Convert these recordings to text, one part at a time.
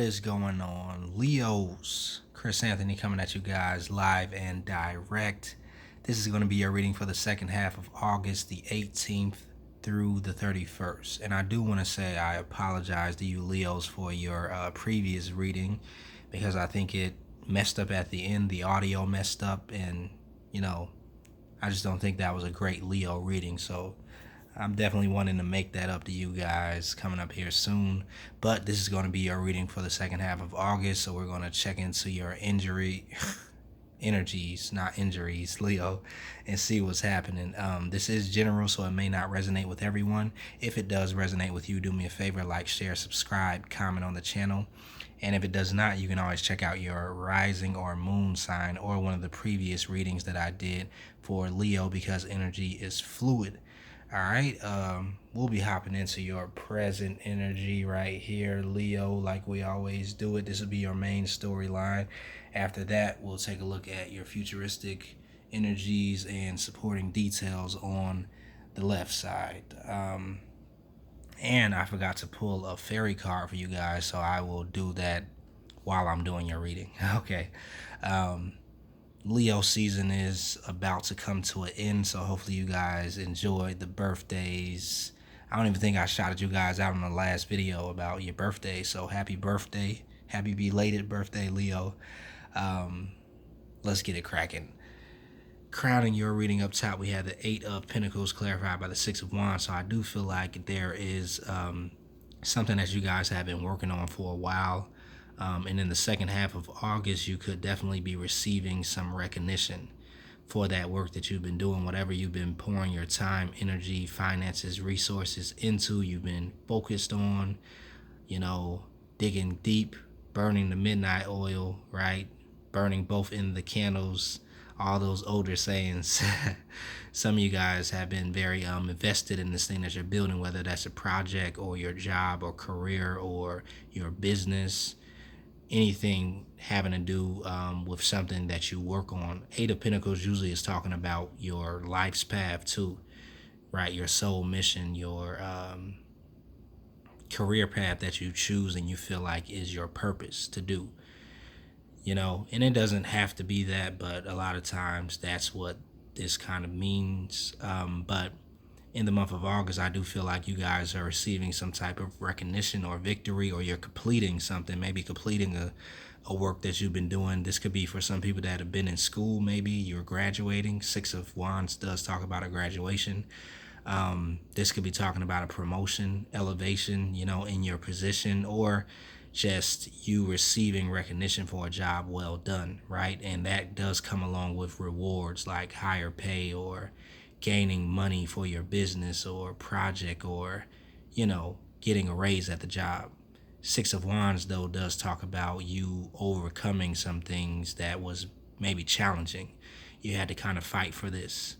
is going on, Leos? Chris Anthony coming at you guys live and direct. This is going to be your reading for the second half of August, the 18th through the 31st. And I do want to say I apologize to you Leos for your previous reading, because I think it messed up at the end. The audio messed up, and I just don't think that was a great Leo reading. So I'm definitely wanting to make that up to you guys coming up here soon. But this is going to be your reading for the second half of August. So we're going to check into your energies, not injuries, Leo, and see what's happening. This is general, so it may not resonate with everyone. If it does resonate with you, do me a favor, like, share, subscribe, comment on the channel. And if it does not, you can always check out your rising or moon sign or one of the previous readings that I did for Leo, because energy is fluid. All right, we'll be hopping into your present energy right here, Leo, like we always do it. This will be your main storyline. After that, we'll take a look at your futuristic energies and supporting details on the left side. And I forgot to pull a fairy card for you guys, so I will do that while I'm doing your reading. Okay. Leo season is about to come to an end, so hopefully you guys enjoyed the birthdays. I don't even think I shouted you guys out in the last video about your birthday, so happy birthday. Happy belated birthday, Leo. Let's get it cracking. Crowning your reading up top, we had the 8 of Pentacles clarified by the 6 of Wands, so I do feel like there is something that you guys have been working on for a while. And in the second half of August, you could definitely be receiving some recognition for that work that you've been doing, whatever you've been pouring your time, energy, finances, resources into. You've been focused on, digging deep, burning the midnight oil, right? Burning both in the candles, all those older sayings. Some of you guys have been very invested in this thing that you're building, whether that's a project or your job or career or your business. Anything having to do with something that you work on. 8 of Pentacles usually is talking about your life's path too, right? Your soul mission, your career path that you choose and you feel like is your purpose to do. And it doesn't have to be that, but a lot of times that's what this kind of means. But in the month of August, I do feel like you guys are receiving some type of recognition or victory, or you're completing something, maybe completing a work that you've been doing. This could be for some people that have been in school. Maybe you're graduating. 6 of Wands does talk about a graduation. This could be talking about a promotion, elevation, in your position, or just you receiving recognition for a job well done, right? And that does come along with rewards like higher pay or gaining money for your business or project, or getting a raise at the job. 6 of Wands though does talk about you overcoming some things that was maybe challenging. You had to kind of fight for this,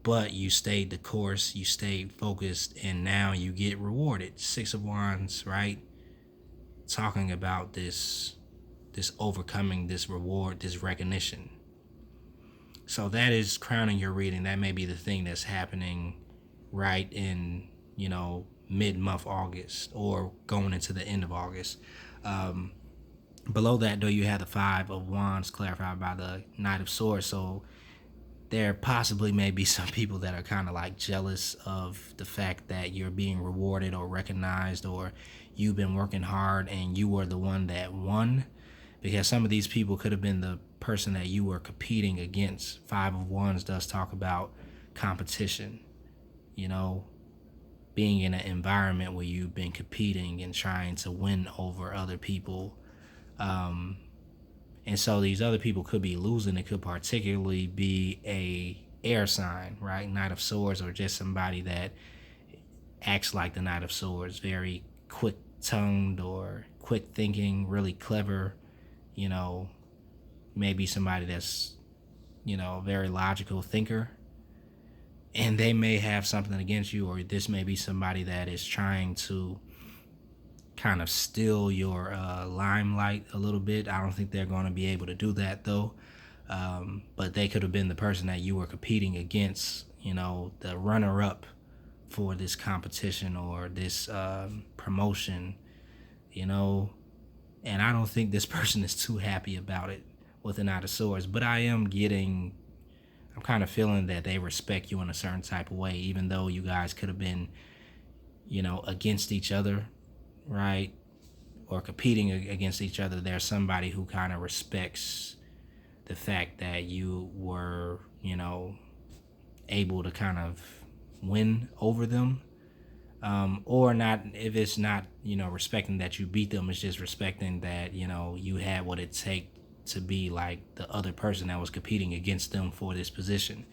but you stayed the course, you stayed focused, and now you get rewarded. 6 of Wands, right? Talking about this overcoming, this reward, this recognition. So that is crowning your reading. That may be the thing that's happening right in, mid-month August or going into the end of August. Below that, though, you have the 5 of Wands clarified by the Knight of Swords. So there possibly may be some people that are kind of like jealous of the fact that you're being rewarded or recognized, or you've been working hard and you were the one that won, because some of these people could have been the person that you were competing against. 5 of Wands does talk about competition, being in an environment where you've been competing and trying to win over other people. And so these other people could be losing. It could particularly be a air sign, right? Knight of Swords, or just somebody that acts like the Knight of Swords, very quick-tongued or quick-thinking, really clever, maybe somebody that's, a very logical thinker. And they may have something against you, or this may be somebody that is trying to kind of steal your limelight a little bit. I don't think they're going to be able to do that though. But they could have been the person that you were competing against, the runner-up for this competition or this promotion, And I don't think this person is too happy about it with the Knight of Swords. But I'm kind of feeling that they respect you in a certain type of way, even though you guys could have been, against each other, right? Or competing against each other. There's somebody who kind of respects the fact that you were, able to kind of win over them. Or not, if it's not, respecting that you beat them, it's just respecting that, you had what it takes to be like the other person that was competing against them for this position.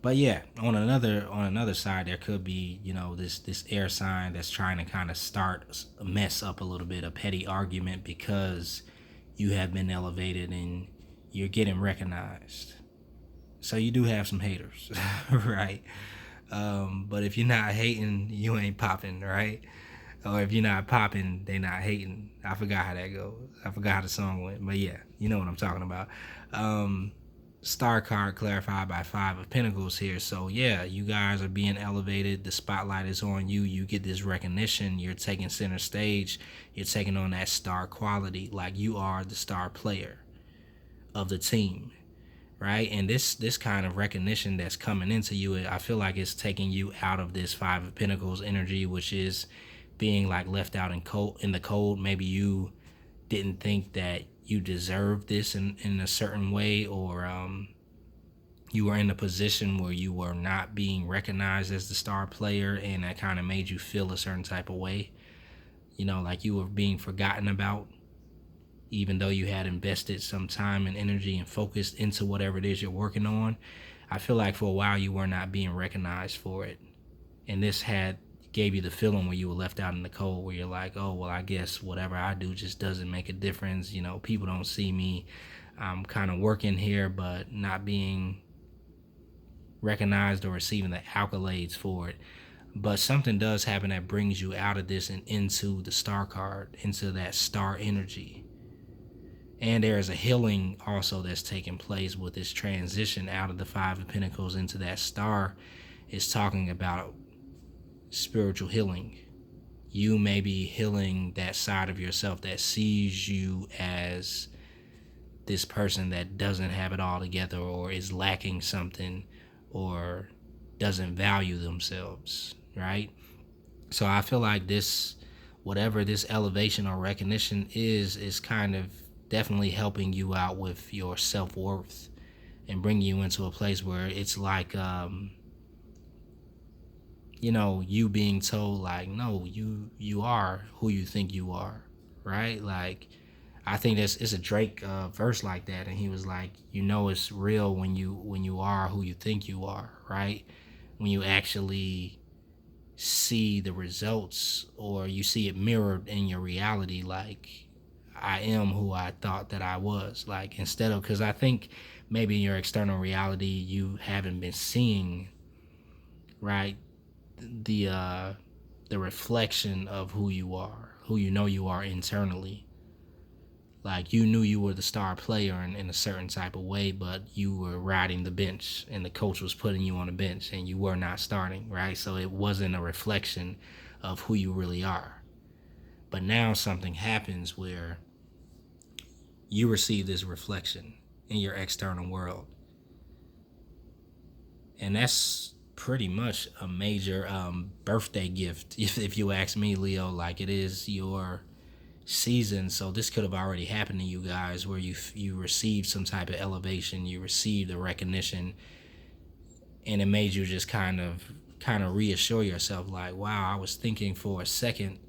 But yeah, on another side, there could be, this air sign that's trying to kind of start a mess up a little bit, a petty argument, because you have been elevated and you're getting recognized. So you do have some haters, right? But if you're not hating, you ain't popping, right? Or if you're not popping, they not hating. I forgot how that goes. I forgot how the song went, but yeah, you know what I'm talking about. Star card clarified by Five of Pentacles here. So yeah, you guys are being elevated. The spotlight is on you. You get this recognition. You're taking center stage. You're taking on that star quality, like you are the star player of the team, right? And this kind of recognition that's coming into you, I feel like it's taking you out of this Five of Pentacles energy, which is being like left out in the cold. Maybe you didn't think that you deserved this in a certain way, or you were in a position where you were not being recognized as the star player, and that kind of made you feel a certain type of way, like you were being forgotten about, even though you had invested some time and energy and focused into whatever it is you're working on. I feel like for a while you were not being recognized for it, and this gave you the feeling where you were left out in the cold, where you're like, oh, well, I guess whatever I do just doesn't make a difference. People don't see me. I'm kind of working here, but not being recognized or receiving the accolades for it. But something does happen that brings you out of this and into the star card, into that star energy. And there is a healing also that's taking place with this transition out of the Five of Pentacles into that star. Is talking about spiritual healing. You may be healing that side of yourself that sees you as this person that doesn't have it all together, or is lacking something, or doesn't value themselves, right? So I feel like whatever this elevation or recognition is kind of definitely helping you out with your self-worth and bringing you into a place where it's like, you being told like, no, you are who you think you are, right? Like, I think it's a Drake verse like that, and he was like, it's real when you are who you think you are, right? When you actually see the results, or you see it mirrored in your reality, like, I am who I thought that I was. Like, instead of, because I think maybe in your external reality you haven't been seeing, right, the reflection of who you are, who you are internally. Like, you knew you were the star player in a certain type of way, but you were riding the bench, and the coach was putting you on the bench, and you were not starting, right? So it wasn't a reflection of who you really are. But now something happens where you receive this reflection in your external world. And that's pretty much a major birthday gift, if you ask me, Leo. Like, it is your season, so this could have already happened to you guys, where you received some type of elevation, you received a recognition, and it made you just kind of reassure yourself, like, wow, I was thinking for a second,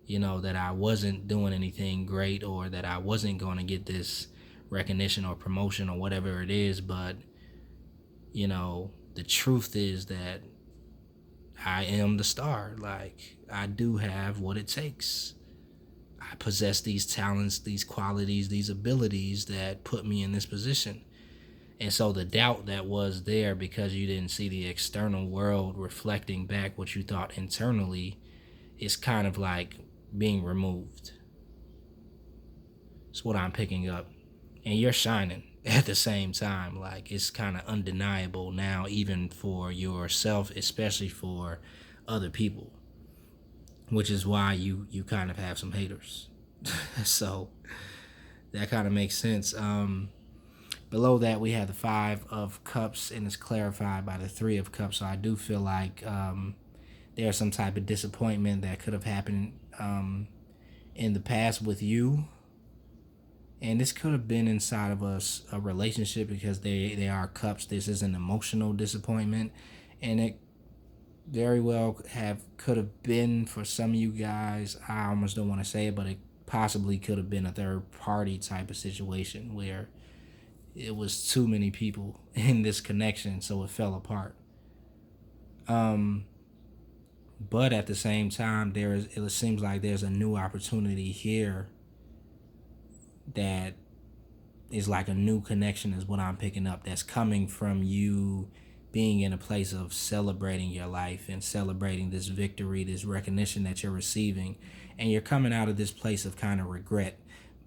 that I wasn't doing anything great, or that I wasn't going to get this recognition or promotion or whatever it is, but the truth is that I am the star. Like, I do have what it takes. I possess these talents, these qualities, these abilities that put me in this position. And so the doubt that was there because you didn't see the external world reflecting back what you thought internally is kind of like being removed. It's what I'm picking up. And you're shining at the same time. Like, it's kind of undeniable now, even for yourself, especially for other people. which is why you kind of have some haters. So that kind of makes sense. Below that, we have the Five of Cups, and it's clarified by the Three of Cups. So I do feel like there's some type of disappointment that could have happened in the past with you, and this could have been inside of a relationship, because they are cups. This is an emotional disappointment, and it very well could have been for some of you guys. I almost don't want to say it, but it possibly could have been a third party type of situation where it was too many people in this connection, so it fell apart. But at the same time, it seems like there's a new opportunity here that is like a new connection, is what I'm picking up, that's coming from you being in a place of celebrating your life and celebrating this victory, this recognition that you're receiving, and you're coming out of this place of kind of regret.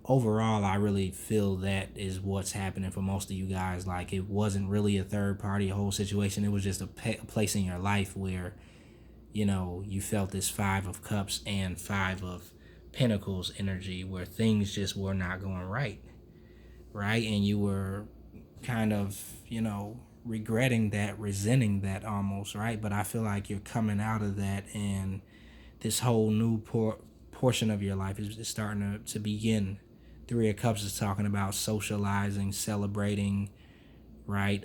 Overall, I really feel that is what's happening for most of you guys. Like, it wasn't really a third party, a whole situation. It was just a place in your life where, you felt this Five of Cups and Five of Pentacles energy, where things just were not going right. Right? And you were kind of, regretting that, resenting that almost, right? But I feel like you're coming out of that, and this whole new portion of your life is starting to begin. Three of Cups is talking about socializing, celebrating, right?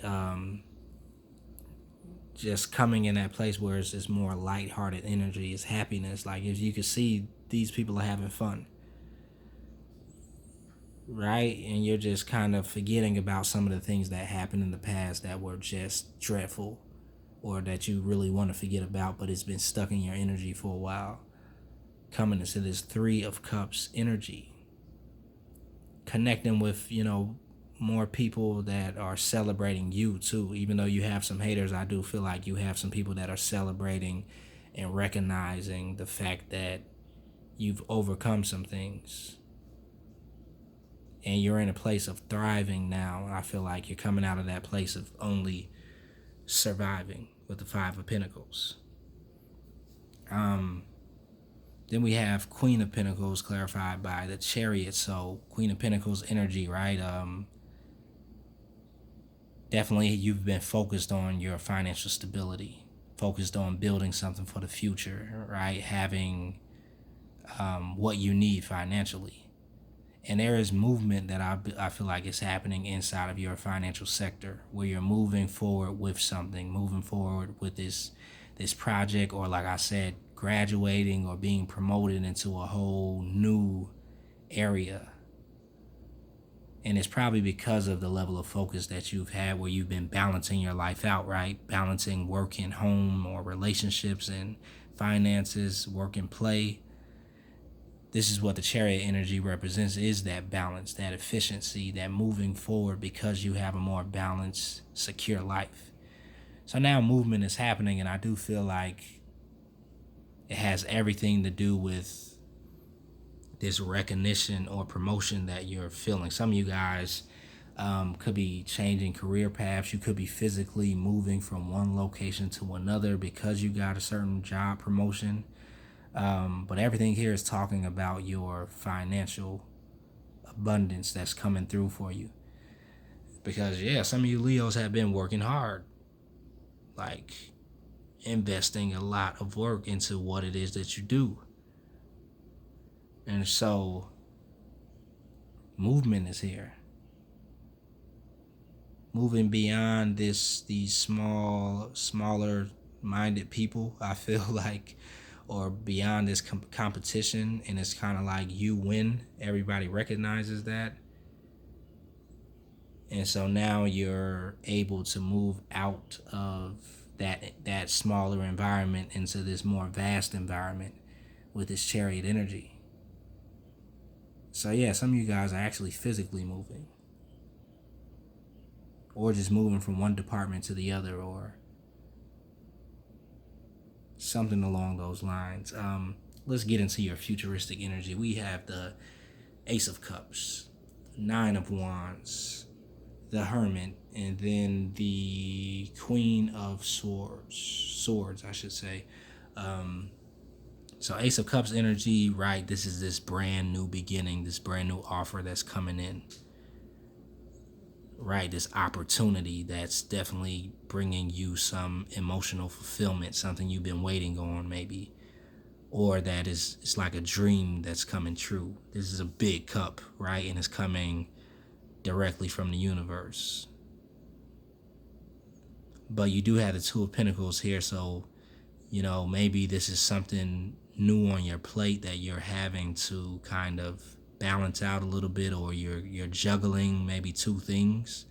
Just coming in that place where it's just more lighthearted energy, it's happiness. Like, if you can see these people are having fun, right? And you're just kind of forgetting about some of the things that happened in the past that were just dreadful, or that you really want to forget about, but it's been stuck in your energy for a while. Coming into this Three of Cups energy, connecting with, more people that are celebrating you too. Even though you have some haters, I do feel like you have some people that are celebrating and recognizing the fact that you've overcome some things and you're in a place of thriving now. I feel like you're coming out of that place of only surviving with the Five of Pentacles. Then we have Queen of Pentacles clarified by the Chariot. So Queen of Pentacles energy, right? Definitely you've been focused on your financial stability, focused on building something for the future, right? Having what you need financially. And there is movement that I feel like is happening inside of your financial sector, where you're moving forward with something, moving forward with this project, or like I said, graduating or being promoted into a whole new area. And it's probably because of the level of focus that you've had, where you've been balancing your life out, right? Balancing work and home, or relationships and finances, work and play. This is what the Chariot energy represents, is that balance, that efficiency, that moving forward because you have a more balanced, secure life. So now movement is happening, and I do feel like it has everything to do with this recognition or promotion that you're feeling. Some of you guys could be changing career paths. You could be physically moving from one location to another because you got a certain job promotion. But everything here is talking about your financial abundance that's coming through for you. Because, yeah, some of you Leos have been working hard, like investing a lot of work into what it is that you do. And so movement is here. Moving beyond these smaller minded people, I feel like, or beyond this competition, and it's kind of like you win. Everybody recognizes that. And so now you're able to move out of that smaller environment into this more vast environment with this Chariot energy. So yeah, some of you guys are actually physically moving, or just moving from one department to the other, or something along those lines. Let's get into your futuristic energy. We have the Ace of Cups, Nine of Wands, the Hermit, and then the Queen of Swords, I should say. So Ace of Cups energy, right? This is this brand new beginning, this brand new offer that's coming in, right? This opportunity that's definitely bringing you some emotional fulfillment, something you've been waiting on maybe, or that is, it's like a dream that's coming true. This is a big cup, right? And it's coming directly from the universe. But you do have the Two of Pentacles here, so maybe this is something new on your plate that you're having to kind of balance out a little bit, or you're juggling maybe two things.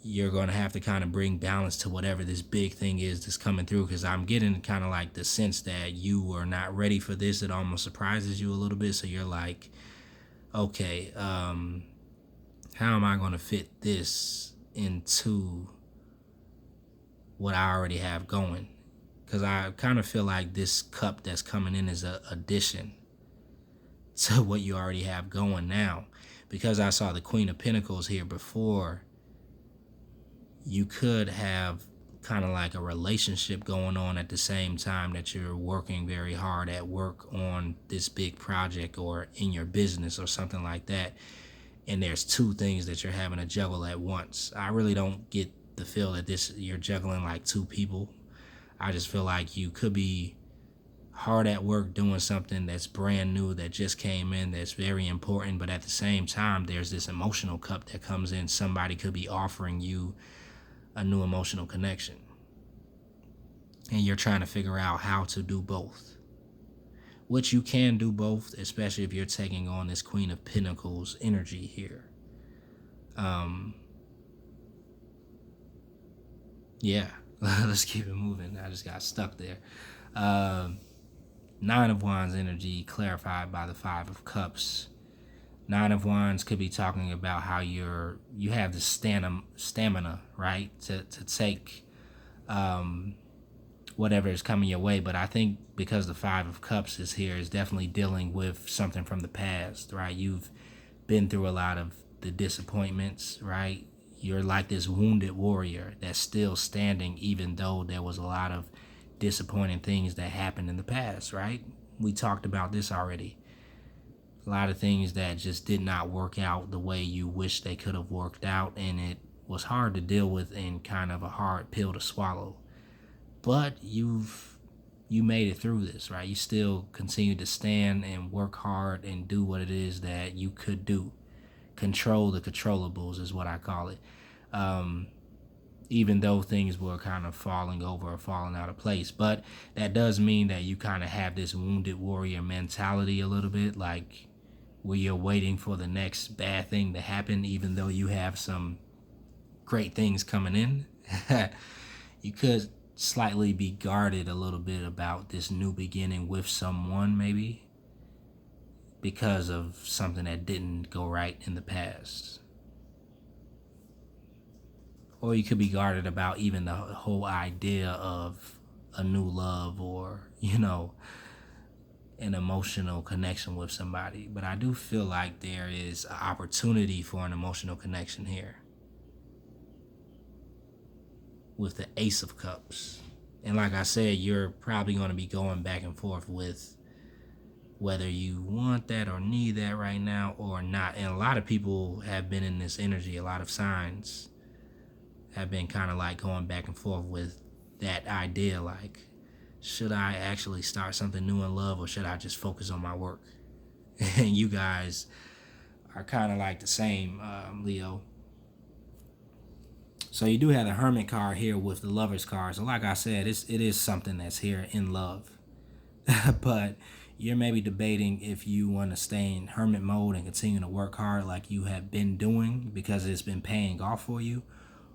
You're going to have to kind of bring balance to whatever this big thing is that's coming through, because I'm getting kind of like the sense that you are not ready for this. It almost surprises you a little bit, so you're like, okay, how am I going to fit this into what I already have going? Because I kind of feel like this cup that's coming in is an addition to what you already have going now. Because I saw the Queen of Pentacles here before, you could have kind of like a relationship going on at the same time that you're working very hard at work on this big project or in your business or something like that. And there's two things that you're having to juggle at once. I really don't get the feel that you're juggling like two people. I just feel like you could be hard at work doing something that's brand new, that just came in, that's very important, but at the same time, there's this emotional cup that comes in. Somebody could be offering you a new emotional connection, and you're trying to figure out how to do both, which you can do both, especially if you're taking on this Queen of Pentacles energy here. Yeah. Let's keep it moving. I just got stuck there. Nine of Wands energy clarified by the Five of Cups. Nine of Wands could be talking about how you have the stamina, right, to take whatever is coming your way. But I think because the Five of Cups is here, is definitely dealing with something from the past, right? You've been through a lot of the disappointments, right? You're like this wounded warrior that's still standing, even though there was a lot of disappointing things that happened in the past, right? We talked about this already. A lot of things that just did not work out the way you wish they could have worked out, and it was hard to deal with and kind of a hard pill to swallow. But you made it through this, right? You still continue to stand and work hard and do what it is that you could do. Control the controllables is what I call it. Even though things were kind of falling over or falling out of place. But that does mean that you kind of have this wounded warrior mentality a little bit, like where you're waiting for the next bad thing to happen, even though you have some great things coming in. You could slightly be guarded a little bit about this new beginning with someone, maybe, because of something that didn't go right in the past. Or you could be guarded about even the whole idea of a new love, or, an emotional connection with somebody. But I do feel like there is an opportunity for an emotional connection here with the Ace of Cups. And like I said, you're probably going to be going back and forth with whether you want that or need that right now or not. And a lot of people have been in this energy. A lot of signs have been kind of like going back and forth with that idea, like, should I actually start something new in love, or should I just focus on my work? And you guys are kind of like the same, Leo. So you do have the Hermit card here with the Lovers card. So like I said, it is something that's here in love. But you're maybe debating if you want to stay in hermit mode and continue to work hard like you have been doing because it's been paying off for you,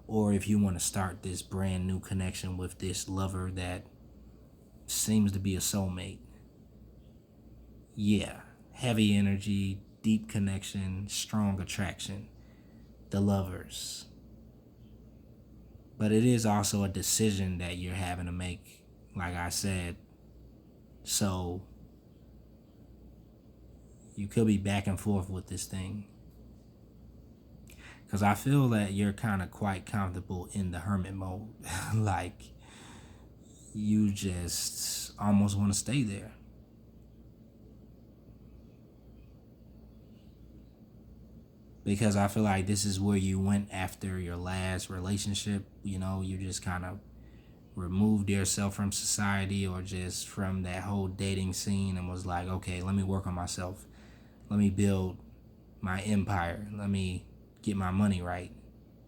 or if you want to start this brand new connection with this lover that seems to be a soulmate. Yeah, heavy energy, deep connection, strong attraction, the Lovers. But it is also a decision that you're having to make, like I said. So you could be back and forth with this thing, because I feel that you're kind of quite comfortable in the hermit mode. Like, you just almost want to stay there. Because I feel like this is where you went after your last relationship. You know, you just kind of removed yourself from society or just from that whole dating scene and was like, okay, let me work on myself. Let me build my empire. Let me get my money right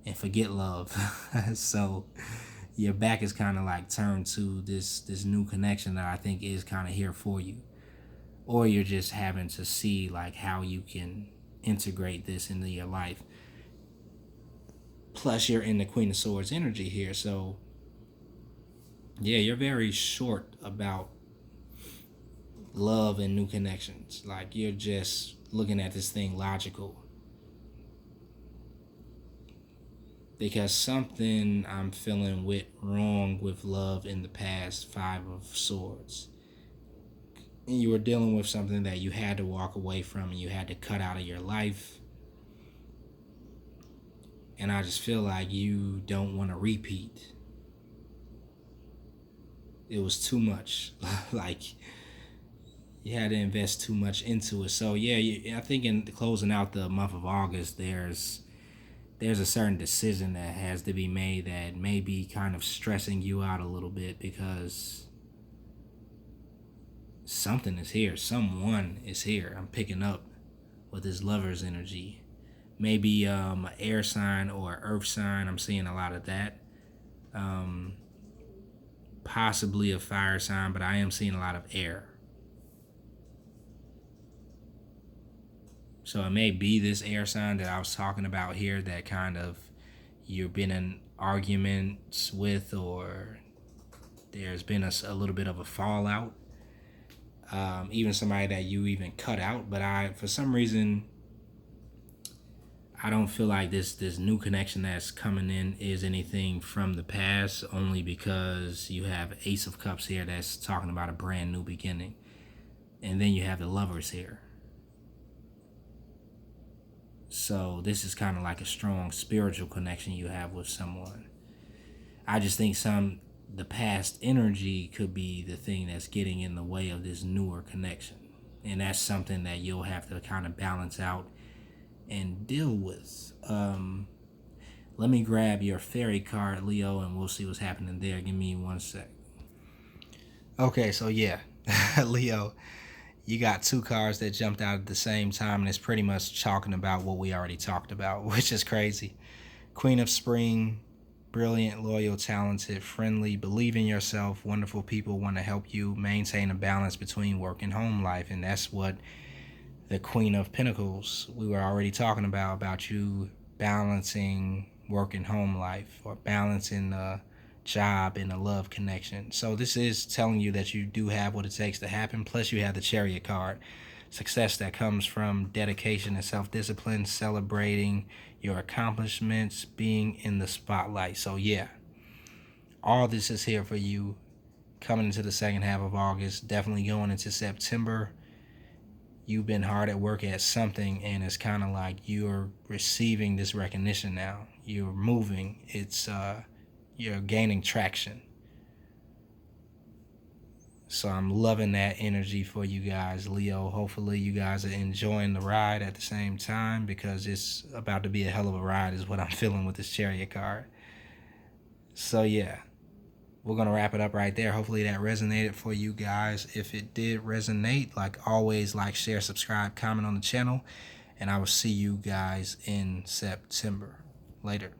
and forget love. So your back is kind of like turned to this new connection that I think is kind of here for you. Or you're just having to see like how you can integrate this into your life. Plus you're in the Queen of Swords energy here, so yeah, you're very short about love and new connections. Like you're just looking at this thing logical. Because something I'm feeling wrong with love in the past, Five of Swords. And you were dealing with something that you had to walk away from and you had to cut out of your life. And I just feel like you don't want to repeat. It was too much. Like you had to invest too much into it. So yeah, I think in closing out the month of August, there's a certain decision that has to be made that may be kind of stressing you out a little bit because something is here. Someone is here. I'm picking up with this lover's energy. Maybe an air sign or earth sign. I'm seeing a lot of that. Possibly a fire sign, but I am seeing a lot of air. So it may be this air sign that I was talking about here that kind of you've been in arguments with, or there's been a little bit of a fallout. Even somebody that you even cut out. But for some reason, I don't feel like this new connection that's coming in is anything from the past, only because you have Ace of Cups here that's talking about a brand new beginning. And then you have the Lovers here. So this is kind of like a strong spiritual connection you have with someone. I just think the past energy could be the thing that's getting in the way of this newer connection. And that's something that you'll have to kind of balance out and deal with. Let me grab your fairy card, Leo, and we'll see what's happening there. Give me 1 sec. Okay, so yeah, Leo, you got 2 cards that jumped out at the same time, and it's pretty much talking about what we already talked about, which is crazy. Queen of Spring, brilliant, loyal, talented, friendly, believe in yourself, wonderful people want to help you maintain a balance between work and home life, and that's what the Queen of Pentacles, we were already talking about you balancing work and home life, or balancing the job and a love connection. So this is telling you that you do have what it takes to happen. Plus you have the Chariot card, success that comes from dedication and self-discipline, celebrating your accomplishments, being in the spotlight. So yeah, all this is here for you coming into the second half of August, definitely going into September. You've been hard at work at something, and it's kind of like you're receiving this recognition now. You're moving. You're gaining traction. So I'm loving that energy for you guys, Leo. Hopefully you guys are enjoying the ride at the same time, because it's about to be a hell of a ride is what I'm feeling with this Chariot card. So yeah, we're going to wrap it up right there. Hopefully that resonated for you guys. If it did resonate, like always, like, share, subscribe, comment on the channel, and I will see you guys in September. Later.